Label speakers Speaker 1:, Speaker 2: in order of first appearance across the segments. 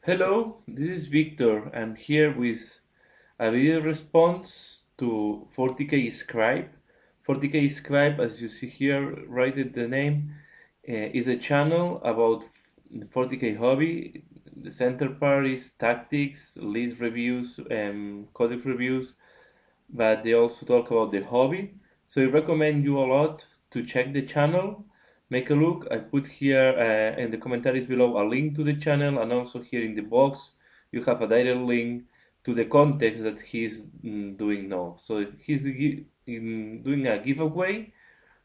Speaker 1: Hello, this is Victor. I'm here with a video response to 40K Scribe. 40K Scribe, as you see here, right at the name, is a channel about 40K hobby. The center part is tactics, list reviews, codex reviews, but they also talk about the hobby. So I recommend you a lot to check the channel. Make a look. I put here in the commentaries below a link to the channel, and also here in the box you have a direct link to the context that he's doing now. So he's doing a giveaway,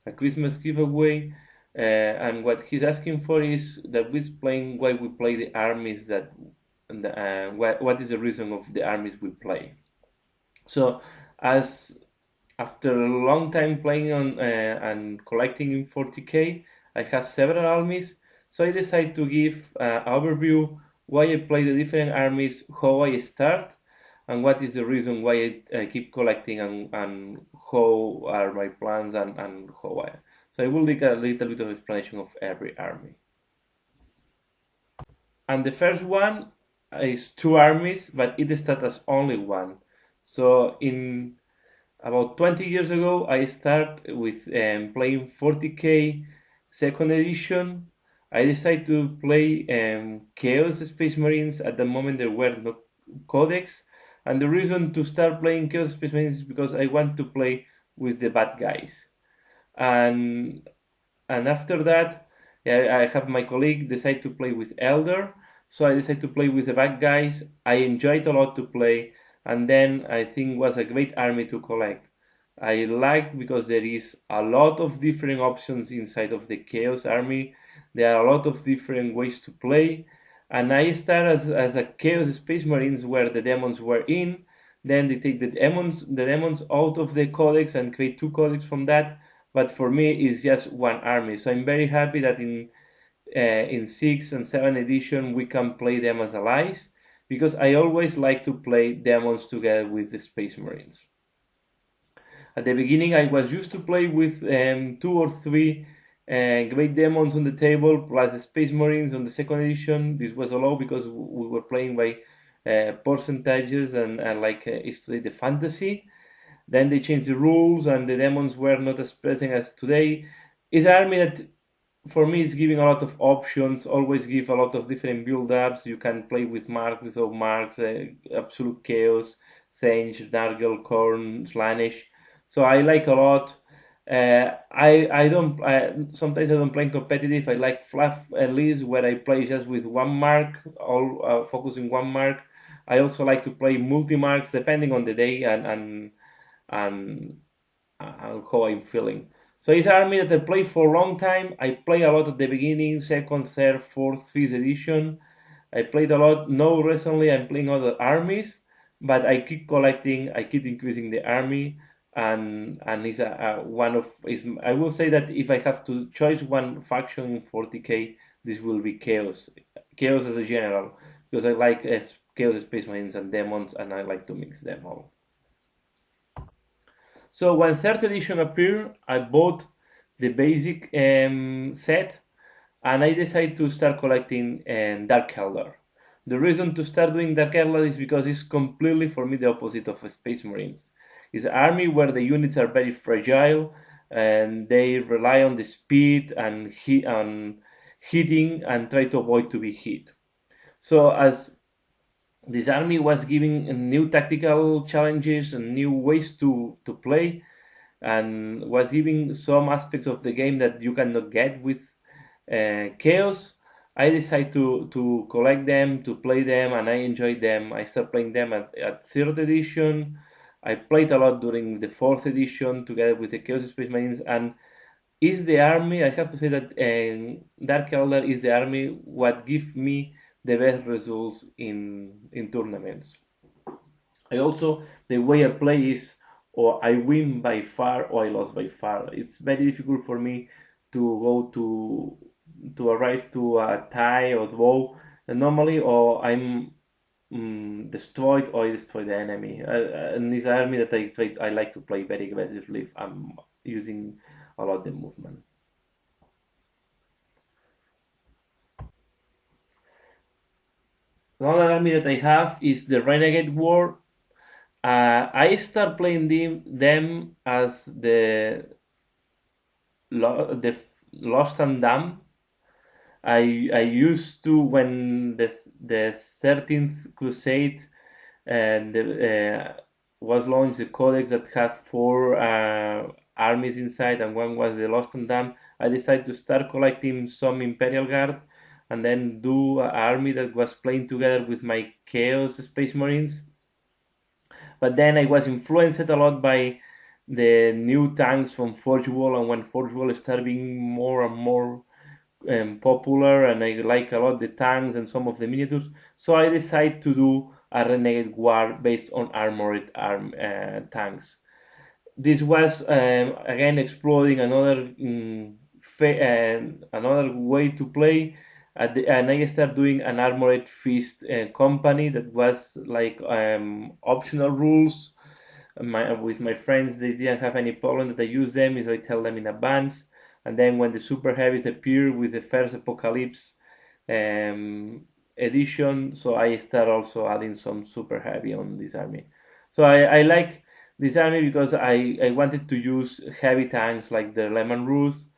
Speaker 1: a Christmas giveaway, and what he's asking for is that we explain why we play the armies that, and what is the reason of the armies we play. So as after a long time playing on and collecting in 40K, I have several armies, so I decided to give an overview why I play the different armies, how I start, and what is the reason why I keep collecting, and how are my plans, and how I. So I will make a little bit of explanation of every army. And the first one is two armies, but it starts as only one. So in about 20 years ago, I started with playing 40K second edition. I decided to play Chaos Space Marines. At the moment, there were no codex, and the reason to start playing Chaos Space Marines is because I want to play with the bad guys. And after that, yeah, I have my colleague decide to play with Elder, so I decided to play with the bad guys. I enjoyed a lot to play, and then I think was a great army to collect. I like because there is a lot of different options inside of the Chaos army. There are a lot of different ways to play, and I start as a Chaos Space Marines where the demons were in. Then they take the demons out of the codex and create two codex from that. But for me, it's just one army. So I'm very happy that in 6 and 7 edition we can play them as allies, because I always like to play demons together with the Space Marines. At the beginning, I was used to play with 2 or 3 great demons on the table plus the Space Marines. On the second edition, this was allowed because we were playing by percentages and like it's the fantasy. Then they changed the rules, and the demons were not as present as today. It's an army that, for me, it's giving a lot of options. Always give a lot of different build-ups. You can play with marks, without marks, absolute chaos, Thange, Dargle, Korn, Slanish. So I like a lot. I don't sometimes I don't play competitive. I like fluff at least where I play just with one mark, all focusing one mark. I also like to play multi marks depending on the day and how I'm feeling. So it's an army that I play for a long time. I play a lot at the beginning, second, third, fourth, fifth edition. I played a lot. Now recently I'm playing other armies, but I keep collecting. I keep increasing the army, and it's one of. I will say that if I have to choose one faction in 40K, this will be Chaos. Chaos as a general, because I like Chaos Space Marines and Demons, and I like to mix them all. So when third edition appeared, I bought the basic set, and I decided to start collecting Dark Eldar. The reason to start doing Dark Eldar is because it's completely, for me, the opposite of Space Marines. It's an army where the units are very fragile, and they rely on the speed and hitting and try to avoid to be hit. So as this army was giving new tactical challenges and new ways to play, and was giving some aspects of the game that you cannot get with Chaos. I decided to collect them, to play them, and I enjoyed them. I started playing them at third edition. I played a lot during the fourth edition together with the Chaos Space Marines, and is the army. I have to say that Dark Eldar is the army what gives me the best results in tournaments. I also, the way I play is, or I win by far or I lost by far. It's very difficult for me to go to arrive to a tie or draw normally, or I'm destroyed or I destroy the enemy. And this army that I like to play very aggressively if I'm using a lot the movement. Another army that I have is the Renegade War. I start playing them as the Lost and Damned. I used to, when the 13th Crusade and was launched, the codex that had four armies inside, and one was the Lost and Damned. I decided to start collecting some Imperial Guard and then do an army that was playing together with my Chaos Space Marines. But then I was influenced a lot by the new tanks from Forge World, and when Forge World started being more and more popular, and I like a lot the tanks and some of the miniatures, so I decided to do a Renegade War based on armored tanks. This was again exploring another way to play, and I started doing an armored fist company that was like optional rules. With my friends, they didn't have any problem that I use them if I tell them in advance. And then when the super heavies appear with the first Apocalypse edition, so I start also adding some super heavy on this army. So I like this army because I wanted to use heavy tanks like the Lemon Rus,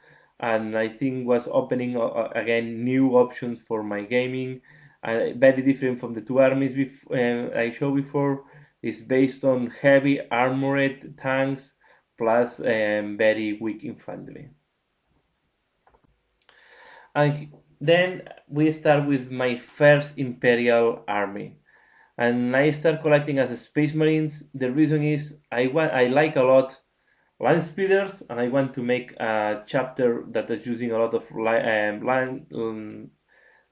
Speaker 1: and I think was opening again new options for my gaming. Very different from the two armies I showed before. It's based on heavy armored tanks plus very weak infantry. And then we start with my first Imperial army, and I start collecting as a Space Marines. The reason is I like a lot land speeders, and I want to make a chapter that is using a lot of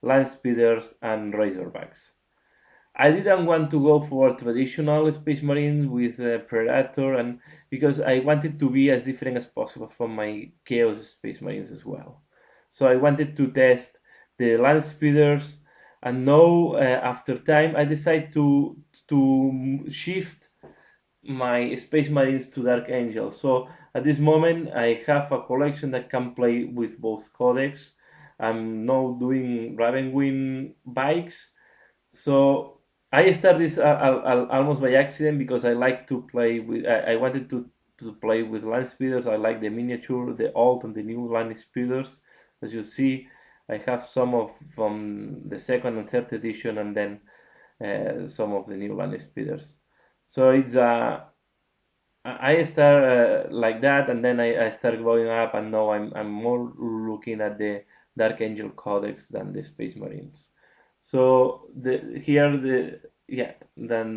Speaker 1: land speeders and Razorbacks. I didn't want to go for traditional Space Marine with Predator, and because I wanted to be as different as possible from my Chaos Space Marines as well. So I wanted to test the land speeders, and now after time I decided to shift my Space Marines to Dark Angel. So at this moment I have a collection that can play with both codecs. I'm now doing Ravenwing bikes. So I started this almost by accident because I like to play with. I wanted to play with land speeders. I like the miniature, the old and the new land speeders. As you see, I have some of from the second and third edition, and then some of the new land speeders. So it's I start like that, and then I start growing up, and now I'm more looking at the Dark Angel Codex than the Space Marines. So then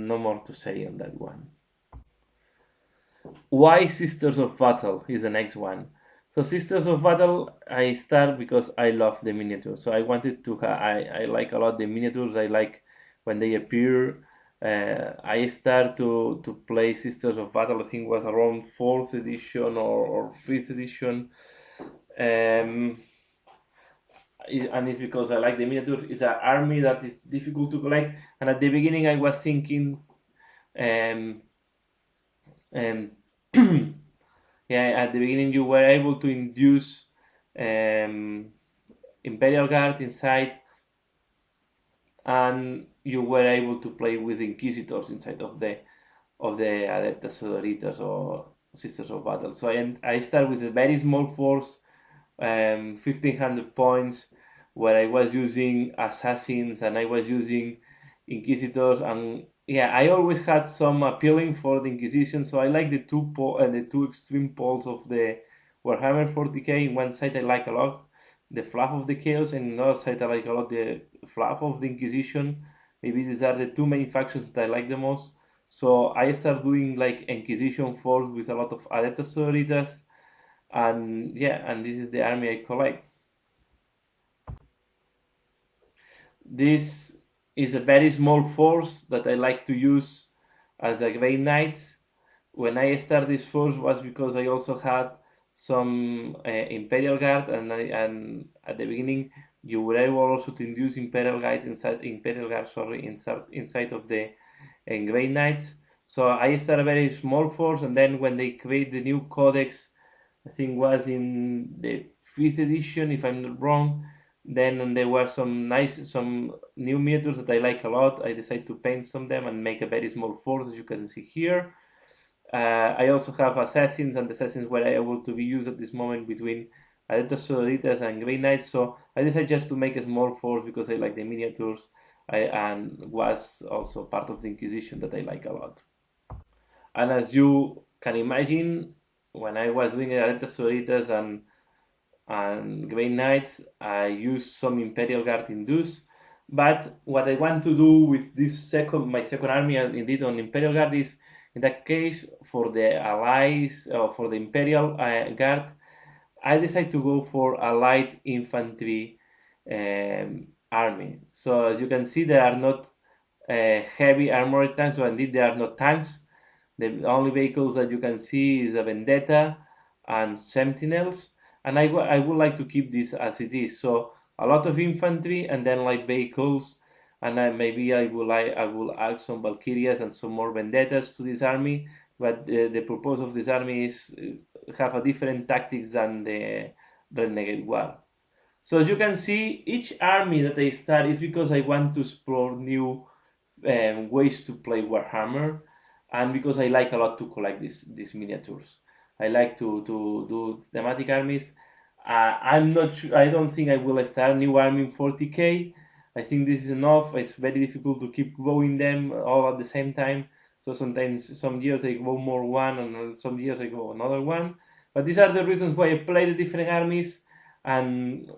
Speaker 1: no more to say on that one. Why Sisters of Battle is the next one. So Sisters of Battle, I start because I love the miniatures. So I wanted to. I like a lot the miniatures. I like when they appear. I start to play Sisters of Battle. I think it was around fourth edition or fifth edition. And it's because I like the miniatures. It's an army that is difficult to collect. And at the beginning, I was thinking, um, um, yeah, at the beginning you were able to induce Imperial Guard inside, and you were able to play with Inquisitors inside of the Adeptas Sodoritas or Sisters of Battle. So I start with a very small force, 1500 points, where I was using assassins and I was using Inquisitors, and yeah, I always had some appealing for the Inquisition. So I like the two extreme poles of the Warhammer 40k. In one side I like a lot the fluff of the Chaos, and in another side I like a lot the fluff of the Inquisition. Maybe these are the two main factions that I like the most. So I start doing like Inquisition force with a lot of Adeptus Sororitas, and yeah, and this is the army I collect. This is a very small force that I like to use as a Grey Knights. When I started this force was because I also had some Imperial Guard, and at the beginning you were able also to induce Imperial Guard inside of the Grey Knights. So I started a very small force, and then when they create the new codex, I think was in the fifth edition, if I'm not wrong, Then there were some new miniatures that I like a lot. I decided to paint some of them and make a very small force, as you can see here. I also have assassins, and the assassins were able to be used at this moment between Adeptus Sororitas and Grey Knights. So I decided just to make a small force because I like the miniatures, and was also part of the Inquisition that I like a lot. And as you can imagine, when I was doing Adeptus Sororitas and Grey Knights, I used some Imperial Guard in those. But what I want to do with my second army, and indeed on Imperial Guard, is in that case for the allies or for the Imperial Guard, I decided to go for a light infantry army. So as you can see, there are not heavy armored tanks, so indeed there are not tanks. The only vehicles that you can see is a Vendetta and Sentinels, and I would like to keep this as it is. So a lot of infantry and then light vehicles, and maybe I will add some Valkyrias and some more Vendettas to this army. But the purpose of this army is have a different tactics than the Renegade War. So as you can see, each army that I start is because I want to explore new ways to play Warhammer, and because I like a lot to collect these miniatures. I like to do thematic armies. I'm not sure. I don't think I will start a new army in 40k. I think this is enough. It's very difficult to keep growing them all at the same time. So sometimes some years I go more one, and some years I go another one. But these are the reasons why I play the different armies, and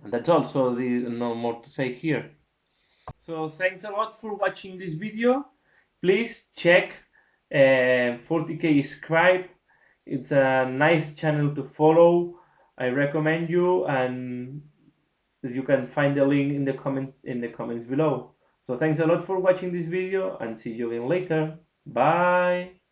Speaker 1: that's all. So no more to say here. So thanks a lot for watching this video. Please check 40k Scribe. It's a nice channel to follow. I recommend you, and you can find the link in the comments below. So thanks a lot for watching this video, and see you again later. Bye.